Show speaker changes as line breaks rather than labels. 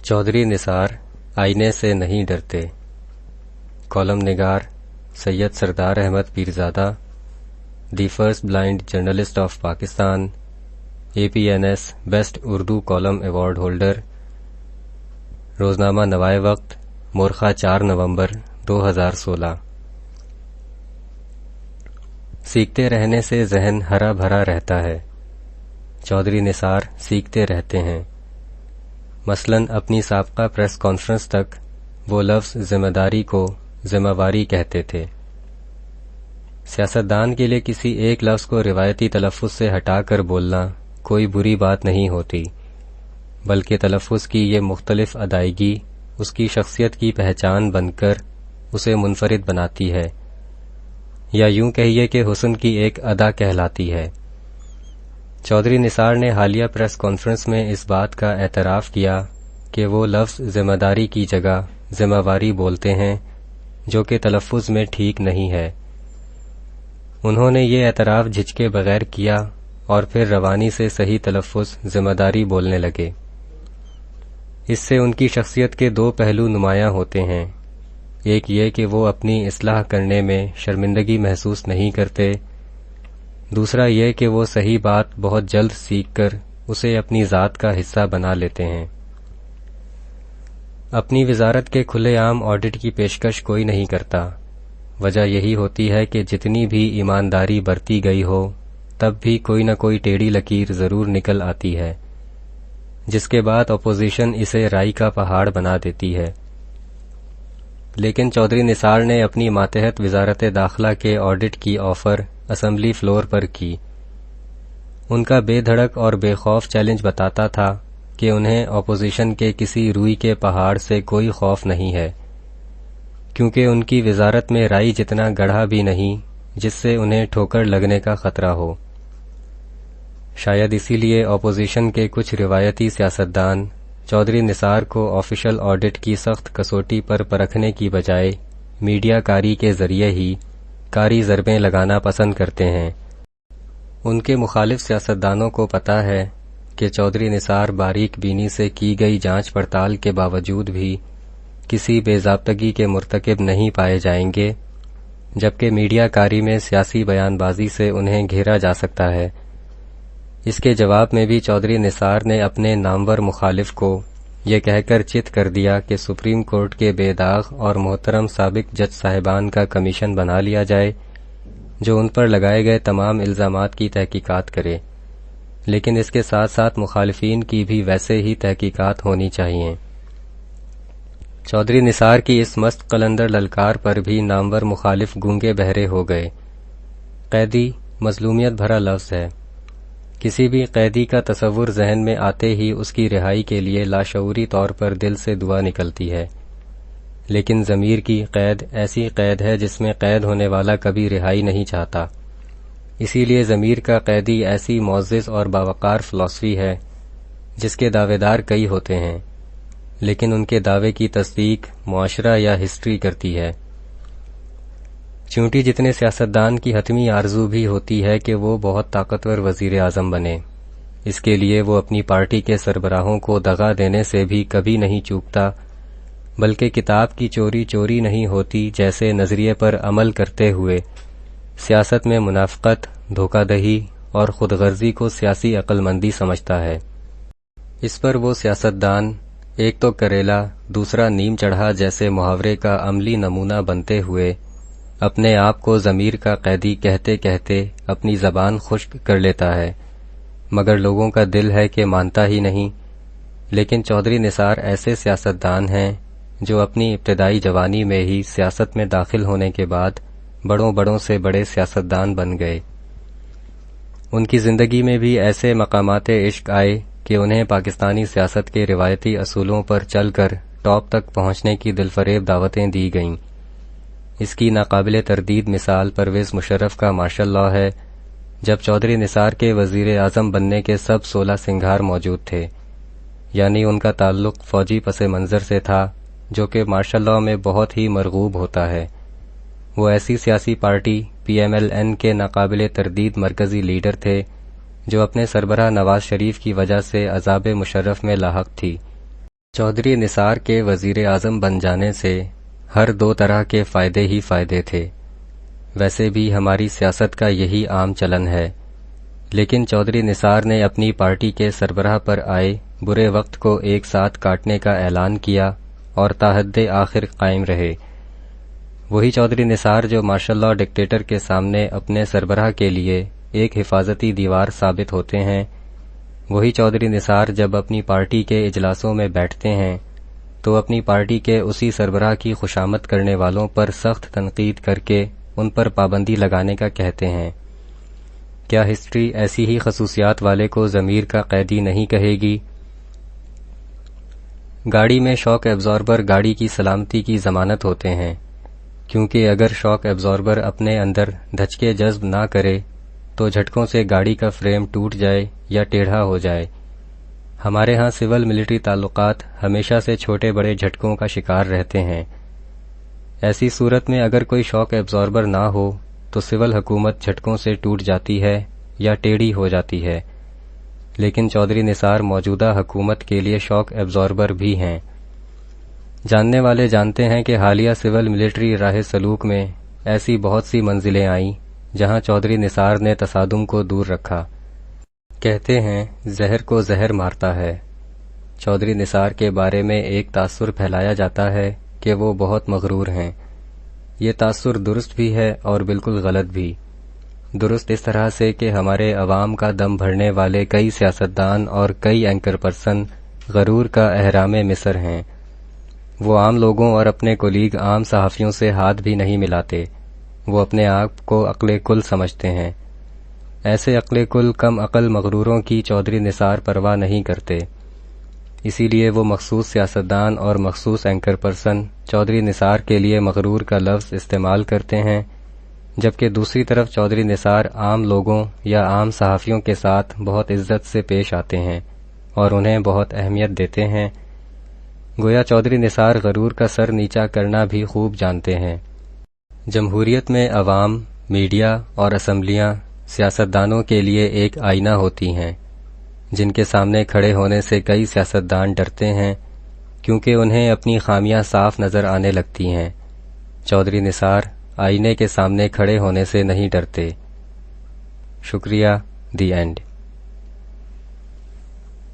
चौधरी निसार आईने से नहीं डरते। कॉलम निगार Syed Sardar Ahmed Pirzada, the first blind journalist of Pakistan, APNS best Urdu column award holder. रोज़नामा नवाए वक्त, मोरखा 4 नवंबर 2016। सीखते रहने से जहन हरा भरा रहता है। चौधरी निसार सीखते रहते हैं। मसलन अपनी साबका प्रेस कॉन्फ्रेंस तक वो लफ्ज़ ज़िम्मेदारी को ज़िम्मेवारी कहते थे। सियासतदान के लिए किसी एक लफ्ज़ को रिवायती तलफ़्फ़ुज़ से हटाकर बोलना कोई बुरी बात नहीं होती, बल्कि तलफ़्फ़ुज़ की ये मुख्तलिफ अदायगी उसकी शख्सियत की पहचान बनकर उसे मुनफरिद बनाती है, या यूं कहिए कि हुस्न की एक अदा कहलाती है। चौधरी निसार ने हालिया प्रेस कॉन्फ्रेंस में इस बात का एतराफ़ किया कि वो लफ्ज़ ज़िम्मेदारी की जगह ज़िम्मेवारी बोलते हैं, जो कि तलफ़्फ़ुज़ में ठीक नहीं है। उन्होंने ये एतराफ़ झिझके बगैर किया और फिर रवानी से सही तलफ़्फ़ुज़ ज़िम्मेदारी बोलने लगे। इससे उनकी शख्सियत के 2 पहलू नुमायाँ होते हैं। एक ये कि वो अपनी इस्लाह करने में शर्मिंदगी महसूस नहीं करते, दूसरा ये कि वो सही बात बहुत जल्द सीख कर उसे अपनी ज़ात का हिस्सा बना लेते हैं। अपनी वजारत के खुले आम ऑडिट की पेशकश कोई नहीं करता। वजह यही होती है कि जितनी भी ईमानदारी बरती गई हो, तब भी कोई न कोई टेढ़ी लकीर ज़रूर निकल आती है, जिसके बाद अपोजिशन इसे राई का पहाड़ बना देती है। लेकिन चौधरी निसार ने अपनी मातहत वजारत दाखिला के ऑडिट की ऑफ़र असम्बली फ्लोर पर की। उनका बेधड़क और बेखौफ चैलेंज बताता था कि उन्हें अपोजिशन के किसी रूई के पहाड़ से कोई खौफ नहीं है, क्योंकि उनकी वजारत में राई जितना गढ़ा भी नहीं जिससे उन्हें ठोकर लगने का खतरा हो। शायद इसीलिए अपोजिशन के कुछ रिवायती सियासतदान चौधरी निसार को ऑफिशियल ऑडिट की सख्त कसौटी पर परखने की बजाय मीडिया कारी के ज़रिए ही कारी ज़रबें लगाना पसंद करते हैं। उनके मुखालिफ सियासतदानों को पता है कि चौधरी निसार बारीक बीनी से की गई जांच पड़ताल के बावजूद भी किसी बेज़ाब्तगी के मुर्तकिब नहीं पाए जाएंगे, जबकि मीडिया कारी में सियासी बयानबाजी से उन्हें घेरा जा सकता है। इसके जवाब में भी चौधरी निसार ने अपने नामवर मुखालिफ को ये कहकर चित कर दिया कि सुप्रीम कोर्ट के बेदाग और मोहतरम साबिक जज साहिबान का कमीशन बना लिया जाए, जो उन पर लगाए गए तमाम इल्ज़ामात की तहकीकात करे, लेकिन इसके साथ साथ मुखालिफिन की भी वैसे ही तहकीकात होनी चाहिए। चौधरी निसार की इस मस्त कलंदर ललकार पर भी नामवर मुखालिफ गूंगे बहरे हो गए। कैदी मजलूमियत भरा लफ्ज़ है। किसी भी कैदी का तसव्वुर जहन में आते ही उसकी रिहाई के लिए लाशऊरी तौर पर दिल से दुआ निकलती है, लेकिन ज़मीर की कैद ऐसी कैद है जिसमें कैद होने वाला कभी रिहाई नहीं चाहता। इसीलिए ज़मीर का कैदी ऐसी मुअज़्ज़ज़ और बावकार फ़िलॉसफ़ी है जिसके दावेदार कई होते हैं, लेकिन उनके दावे की तस्दीक मुआशरा या हिस्ट्री करती है। चूंकि जितने सियासतदान की हतमी आरज़ू भी होती है कि वो बहुत ताकतवर वज़ीर आज़म बने, इसके लिए वो अपनी पार्टी के सरबराहों को दगा देने से भी कभी नहीं चूकता, बल्कि किताब की चोरी चोरी नहीं होती जैसे नज़रिए पर अमल करते हुए सियासत में मुनाफ़क़त, धोखादही और खुदगर्ज़ी को सियासी अक्लमंदी समझता है। इस पर वो सियासतदान एक तो करेला दूसरा नीम चढ़ा जैसे मुहावरे का अमली नमूना बनते हुए अपने आप को ज़मीर का कैदी कहते कहते अपनी ज़बान खुश्क कर लेता है, मगर लोगों का दिल है कि मानता ही नहीं। लेकिन चौधरी निसार ऐसे सियासतदान हैं जो अपनी इब्तदाई जवानी में ही सियासत में दाखिल होने के बाद बड़ों बड़ों से बड़े सियासतदान बन गए। उनकी ज़िंदगी में भी ऐसे मकामाते इश्क आए कि उन्हें पाकिस्तानी सियासत के रिवायती असूलों पर चल कर टॉप तक पहुँचने की दिलफरेब दावतें दी गईं। इसकी नाकाबिले तरदीद मिसाल परवेज़ मुशर्रफ का मार्शल लॉ है, जब चौधरी निसार के वज़ीर आज़म बनने के सब 16 सिंगार मौजूद थे, यानी उनका ताल्लुक़ फ़ौजी पस मंज़र से था, जो कि मार्शल लॉ में बहुत ही मरगूब होता है। वो ऐसी सियासी पार्टी PMLN के नाकाबिले तरदीद मरकज़ी लीडर थे जो अपने सरबराह नवाज शरीफ की वजह से अज़ाब मुशर्रफ में लाहक थी। چودھری نثار کے وزیر اعظم بن جانے سے ہر دو طرح کے فائدے ہی فائدے تھے۔ ویسے بھی ہماری سیاست کا یہی عام چلن ہے، لیکن چودھری نثار نے اپنی پارٹی کے سربراہ پر آئے برے وقت کو ایک ساتھ کاٹنے کا اعلان کیا اور تاحد آخر قائم رہے۔ وہی چودھری نثار جو ماشاءاللہ ڈکٹیٹر کے سامنے اپنے سربراہ کے لیے ایک حفاظتی دیوار ثابت ہوتے ہیں، وہی چودھری نثار جب اپنی پارٹی کے اجلاسوں میں بیٹھتے ہیں تو اپنی پارٹی کے اسی سربراہ کی خوشامد کرنے والوں پر سخت تنقید کر کے ان پر پابندی لگانے کا کہتے ہیں۔ کیا ہسٹری ایسی ہی خصوصیات والے کو ضمیر کا قیدی نہیں کہے گی؟ گاڑی میں شاک ایبزاربر گاڑی کی سلامتی کی ضمانت ہوتے ہیں، کیونکہ اگر شاک ایبزاربر اپنے اندر دھچکے جذب نہ کرے تو جھٹکوں سے گاڑی کا فریم ٹوٹ جائے یا ٹیڑھا ہو جائے۔ ہمارے ہاں سول ملٹری تعلقات ہمیشہ سے چھوٹے بڑے جھٹکوں کا شکار رہتے ہیں۔ ایسی صورت میں اگر کوئی شاک ایبزاربر نہ ہو تو سول حکومت جھٹکوں سے ٹوٹ جاتی ہے یا ٹیڑھی ہو جاتی ہے، لیکن چودھری نثار موجودہ حکومت کے لیے شاک ایبزاربر بھی ہیں۔ جاننے والے جانتے ہیں کہ حالیہ سول ملٹری راہ سلوک میں ایسی بہت سی منزلیں آئیں جہاں چودھری نثار نے تصادم کو دور رکھا۔ کہتے ہیں زہر کو زہر مارتا ہے۔ چودھری نثار کے بارے میں ایک تاثر پھیلایا جاتا ہے کہ وہ بہت مغرور ہیں۔ یہ تاثر درست بھی ہے اور بالکل غلط بھی۔ درست اس طرح سے کہ ہمارے عوام کا دم بھرنے والے کئی سیاستدان اور کئی اینکر پرسن غرور کا احرام مصر ہیں۔ وہ عام لوگوں اور اپنے کولیگ عام صحافیوں سے ہاتھ بھی نہیں ملاتے۔ وہ اپنے آپ کو عقل کل سمجھتے ہیں۔ ایسے عقل کل کم عقل مغروروں کی چودھری نثار پرواہ نہیں کرتے۔ اسی لیے وہ مخصوص سیاستدان اور مخصوص اینکر پرسن چودھری نثار کے لیے مغرور کا لفظ استعمال کرتے ہیں، جبکہ دوسری طرف چودھری نثار عام لوگوں یا عام صحافیوں کے ساتھ بہت عزت سے پیش آتے ہیں اور انہیں بہت اہمیت دیتے ہیں۔ گویا چودھری نثار غرور کا سر نیچا کرنا بھی خوب جانتے ہیں۔ جمہوریت میں عوام، میڈیا اور اسمبلیاں سیاستدانوں کے لیے ایک آئینہ ہوتی ہیں، جن کے سامنے کھڑے ہونے سے کئی سیاستدان ڈرتے ہیں کیونکہ انہیں اپنی خامیاں صاف نظر آنے لگتی ہیں۔ چودھری نثار آئینے کے سامنے کھڑے ہونے سے نہیں ڈرتے۔ شکریہ، دی اینڈ۔